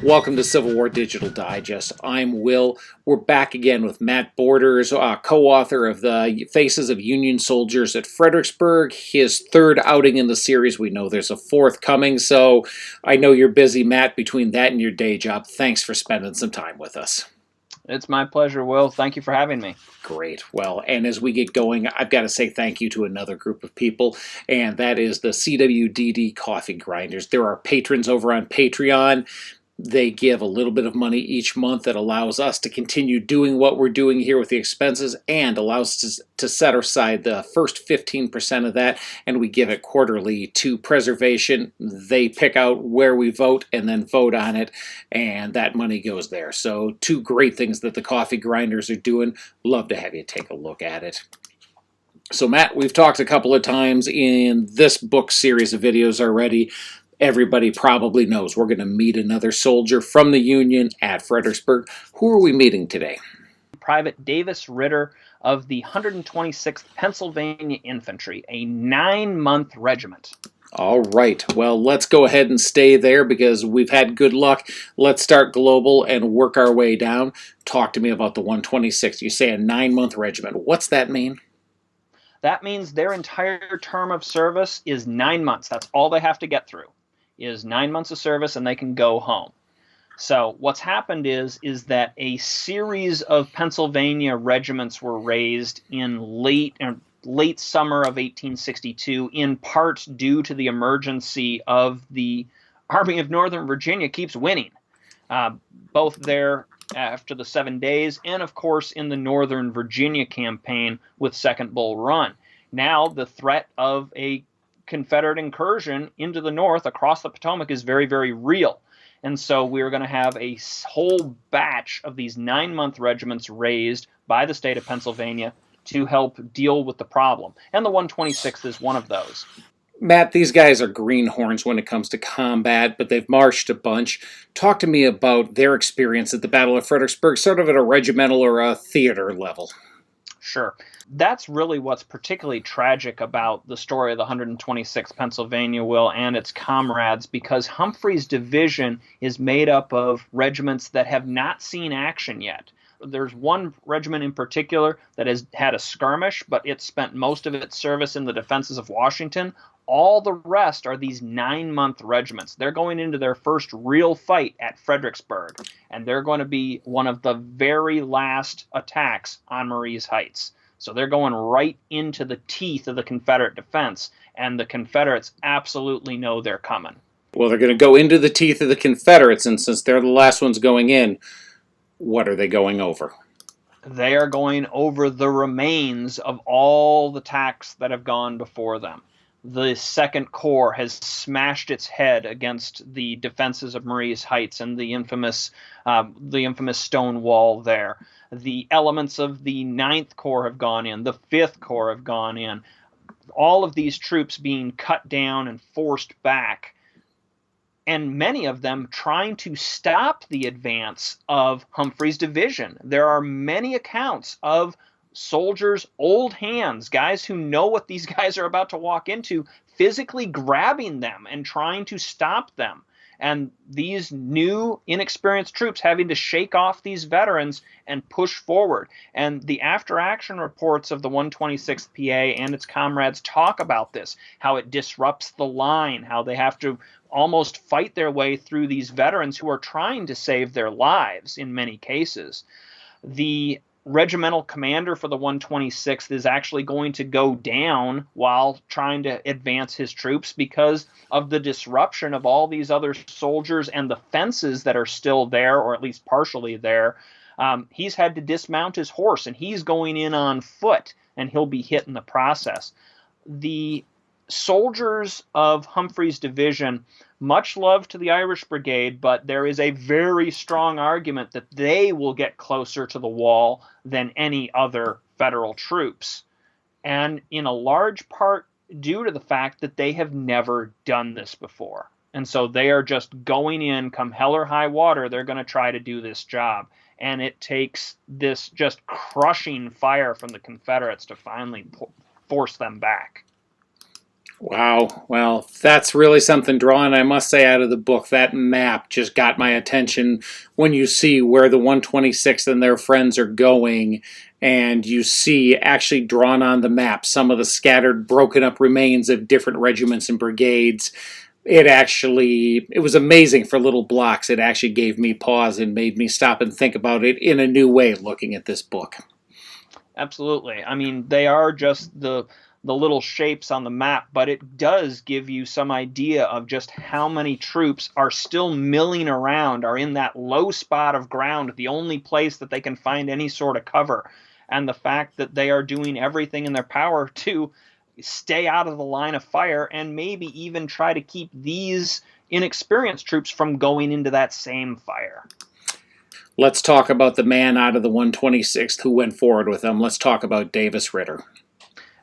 Welcome to Civil War Digital Digest. I'm Will. We're back again with Matt Borders, co-author of the Faces of Union Soldiers at Fredericksburg, his third outing in the series. We know there's a fourth coming, so I know you're busy, Matt, between that and your day job. Thanks for spending some time with us. It's my pleasure, Will. Thank you for having me. Great. Well, and as we get going, I've got to say thank you to another group of people, and that is the CWDD Coffee Grinders. There are patrons over on Patreon. They give a little bit of money each month that allows us to continue doing what we're doing here with the expenses and allows us to set aside the first 15% of that, and we give it quarterly to preservation. They pick out where we vote and then vote on it, and that money goes there. So two great things that the Coffee Grinders are doing. Love to have you take a look at it. So Matt, we've talked a couple of times in this book series of videos already. Everybody probably knows we're going to meet another soldier from the Union at Fredericksburg. Who are we meeting today? Private Davis Ritter of the 126th Pennsylvania Infantry, a 9-month regiment. All right, well, let's go ahead and stay there because we've had good luck. Let's start global and work our way down. Talk to me about the 126th. You say a 9-month regiment. What's that mean? That means their entire term of service is 9 months. That's all they have to get through, is 9 months of service, and they can go home. So what's happened is that a series of Pennsylvania regiments were raised in late summer of 1862, in part due to the emergency of the Army of Northern Virginia keeps winning, both there after the 7 days and, of course, in the Northern Virginia campaign with Second Bull Run. Now the threat of a Confederate incursion into the north across the Potomac is very, very real. And so we're going to have a whole batch of these 9-month regiments raised by the state of Pennsylvania to help deal with the problem. And the 126th is one of those. Matt, these guys are greenhorns when it comes to combat, but they've marched a bunch. Talk to me about their experience at the Battle of Fredericksburg, sort of at a regimental or a theater level. Sure. That's really what's particularly tragic about the story of the 126th Pennsylvania, Will, and its comrades, because Humphrey's division is made up of regiments that have not seen action yet. There's one regiment in particular that has had a skirmish, but it spent most of its service in the defenses of Washington. All the rest are these 9-month regiments. They're going into their first real fight at Fredericksburg, and they're going to be one of the very last attacks on Marye's Heights. So they're going right into the teeth of the Confederate defense, and the Confederates absolutely know they're coming. Well, they're going to go into the teeth of the Confederates, and since they're the last ones going in, what are they going over? They are going over the remains of all the attacks that have gone before them. The Second Corps has smashed its head against the defenses of Marye's Heights and the infamous stone wall there. The elements of the Ninth Corps have gone in. The Fifth Corps have gone in. All of these troops being cut down and forced back, and many of them trying to stop the advance of Humphrey's division. There are many accounts of soldiers, old hands, guys who know what these guys are about to walk into, physically grabbing them and trying to stop them. And these new, inexperienced troops having to shake off these veterans and push forward. And the after-action reports of the 126th PA and its comrades talk about this, how it disrupts the line, how they have to almost fight their way through these veterans who are trying to save their lives in many cases. The regimental commander for the 126th is actually going to go down while trying to advance his troops because of the disruption of all these other soldiers and the fences that are still there, or at least partially there. He's had to dismount his horse, and he's going in on foot, and he'll be hit in the process. The soldiers of Humphrey's division, much love to the Irish Brigade, but there is a very strong argument that they will get closer to the wall than any other federal troops. And in a large part due to the fact that they have never done this before. And so they are just going in, come hell or high water, they're going to try to do this job. And it takes this just crushing fire from the Confederates to finally force them back. Wow. Well, that's really something drawn, I must say, out of the book. That map just got my attention when you see where the 126th and their friends are going, and you see actually drawn on the map some of the scattered, broken up remains of different regiments and brigades. It was amazing for little blocks. It actually gave me pause and made me stop and think about it in a new way looking at this book. Absolutely. I mean, they are just the little shapes on the map, but it does give you some idea of just how many troops are still milling around, are in that low spot of ground, the only place that they can find any sort of cover, and the fact that they are doing everything in their power to stay out of the line of fire and maybe even try to keep these inexperienced troops from going into that same fire. Let's talk about the man out of the 126th who went forward with them. Let's talk about Davis Ritter.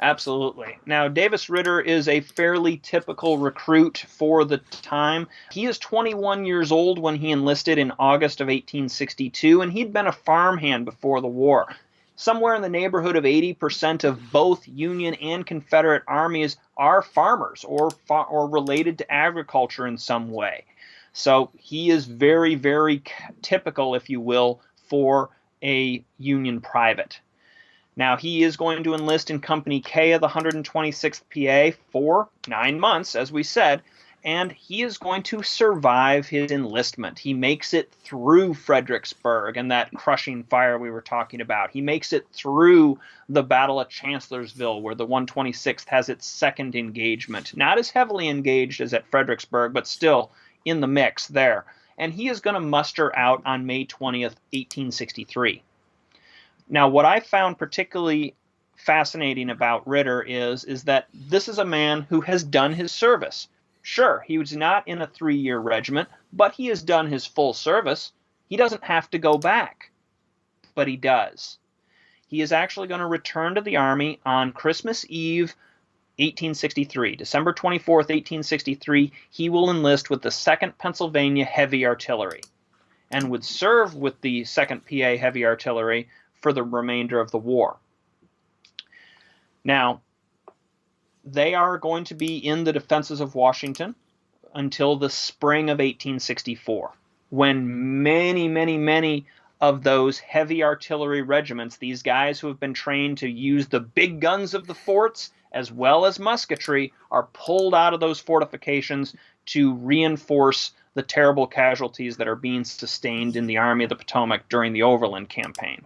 Absolutely. Now, Davis Ritter is a fairly typical recruit for the time. He is 21 years old when he enlisted in August of 1862, and he'd been a farmhand before the war. Somewhere in the neighborhood of 80% of both Union and Confederate armies are farmers or related to agriculture in some way. So he is very, very typical, if you will, for a Union private. Now, he is going to enlist in Company K of the 126th PA for 9 months, as we said, and he is going to survive his enlistment. He makes it through Fredericksburg and that crushing fire we were talking about. He makes it through the Battle of Chancellorsville, where the 126th has its second engagement. Not as heavily engaged as at Fredericksburg, but still in the mix there. And he is going to muster out on May 20th, 1863. Now, what I found particularly fascinating about Ritter is that this is a man who has done his service. Sure, he was not in a 3-year regiment, but he has done his full service. He doesn't have to go back, but he does. He is actually going to return to the Army on Christmas Eve, 1863. December 24th, 1863, he will enlist with the 2nd Pennsylvania Heavy Artillery and would serve with the 2nd PA Heavy Artillery for the remainder of the war. Now, they are going to be in the defenses of Washington until the spring of 1864, when many, many, many of those heavy artillery regiments, these guys who have been trained to use the big guns of the forts as well as musketry, are pulled out of those fortifications to reinforce the terrible casualties that are being sustained in the Army of the Potomac during the Overland Campaign.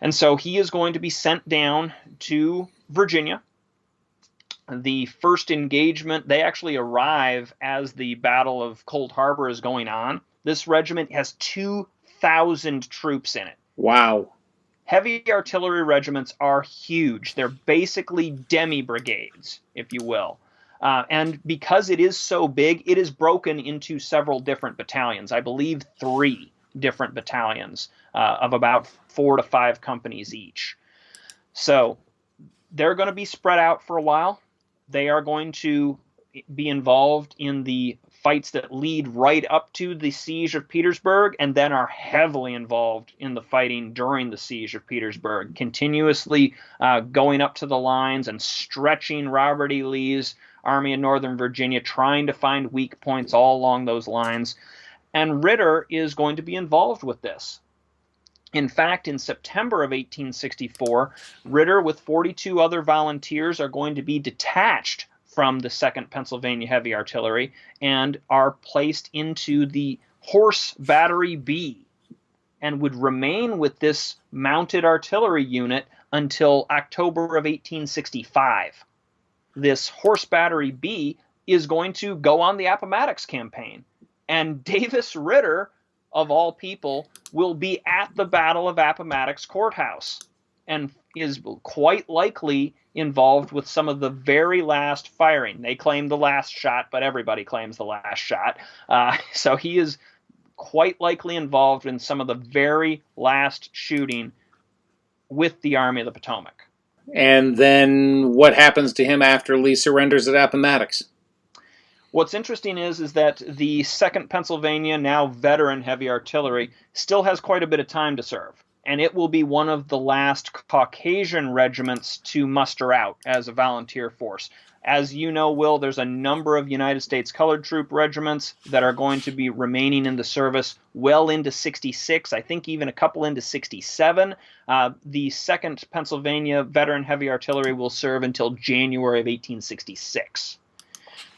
And so he is going to be sent down to Virginia. The first engagement, they actually arrive as the Battle of Cold Harbor is going on. This regiment has 2,000 troops in it. Wow. Heavy artillery regiments are huge. They're basically demi-brigades, if you will. And because it is so big, it is broken into several different battalions. I believe 3 different battalions of about 4 to 5 companies each. So they're going to be spread out for a while. They are going to be involved in the fights that lead right up to the siege of Petersburg, and then are heavily involved in the fighting during the siege of Petersburg, continuously going up to the lines and stretching Robert E. Lee's Army in Northern Virginia, trying to find weak points all along those lines. And Ritter is going to be involved with this. In fact, in September of 1864, Ritter with 42 other volunteers are going to be detached from the 2nd Pennsylvania Heavy Artillery and are placed into the Horse Battery B and would remain with this mounted artillery unit until October of 1865. This Horse Battery B is going to go on the Appomattox campaign. And Davis Ritter, of all people, will be at the Battle of Appomattox Courthouse and is quite likely involved with some of the very last firing. They claim the last shot, but everybody claims the last shot. So he is quite likely involved in some of the very last shooting with the Army of the Potomac. And then what happens to him after Lee surrenders at Appomattox? What's interesting is that the 2nd Pennsylvania, now veteran heavy artillery, still has quite a bit of time to serve. And it will be one of the last Caucasian regiments to muster out as a volunteer force. As you know, Will, there's a number of United States Colored Troop regiments that are going to be remaining in the service well into 66, I think even a couple into 67. The 2nd Pennsylvania Veteran Heavy Artillery will serve until January of 1866.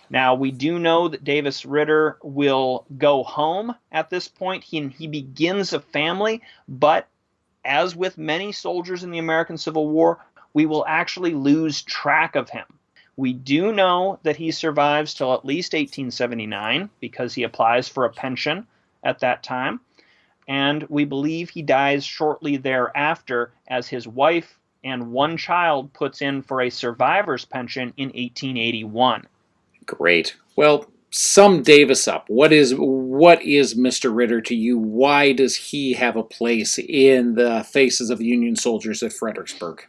Now, we do know that Davis Ritter will go home at this point. He begins a family, but as with many soldiers in the American Civil War, we will actually lose track of him. We do know that he survives till at least 1879 because he applies for a pension at that time. And we believe he dies shortly thereafter as his wife and one child puts in for a survivor's pension in 1881. Great. Well, sum Davis up. What is Mr. Ritter to you? Why does he have a place in the faces of Union soldiers at Fredericksburg?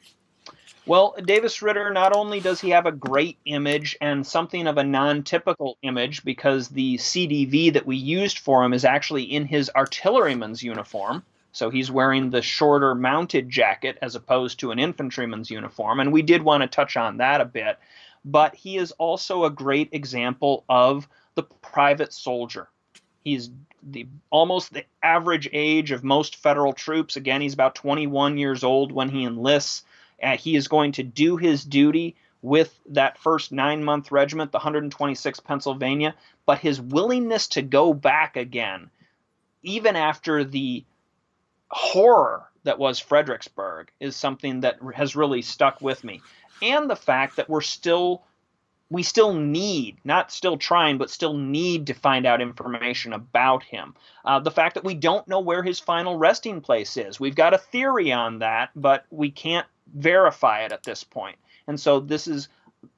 Well, Davis Ritter, not only does he have a great image and something of a non-typical image because the CDV that we used for him is actually in his artilleryman's uniform. So he's wearing the shorter mounted jacket as opposed to an infantryman's uniform. And we did want to touch on that a bit. But he is also a great example of the private soldier. He's almost the average age of most federal troops. Again, he's about 21 years old when he enlists. He is going to do his duty with that first 9-month regiment, the 126th Pennsylvania, but his willingness to go back again, even after the horror that was Fredericksburg, is something that has really stuck with me. And the fact that we still need, not still trying, but still need to find out information about him. The fact that we don't know where his final resting place is. We've got a theory on that, but we can't verify it at this point. And so this is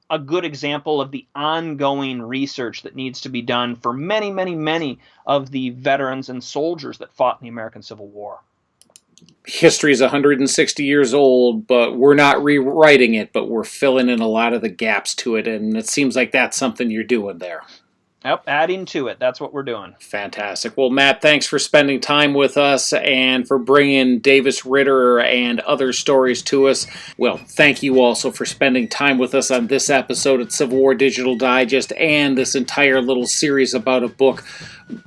a good example of the ongoing research that needs to be done for many, many, many of the veterans and soldiers that fought in the American Civil War. History is 160 years old, but we're not rewriting it, but we're filling in a lot of the gaps to it, and it seems like that's something you're doing there. Yep, adding to it. That's what we're doing. Fantastic. Well, Matt, thanks for spending time with us and for bringing Davis Ritter and other stories to us. Well, thank you also for spending time with us on this episode of Civil War Digital Digest and this entire little series about a book.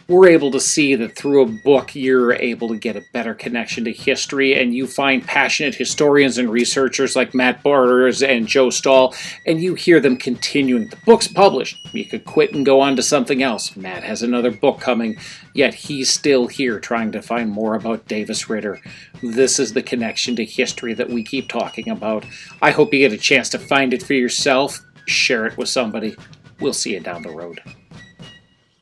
We're able to see that through a book, you're able to get a better connection to history, and you find passionate historians and researchers like Matt Barters and Joe Stahl, and you hear them continuing. The book's published. You could quit and go on to something else. Matt has another book coming, yet he's still here trying to find more about Davis Ritter. This is the connection to history that we keep talking about. I hope you get a chance to find it for yourself. Share it with somebody. We'll see you down the road.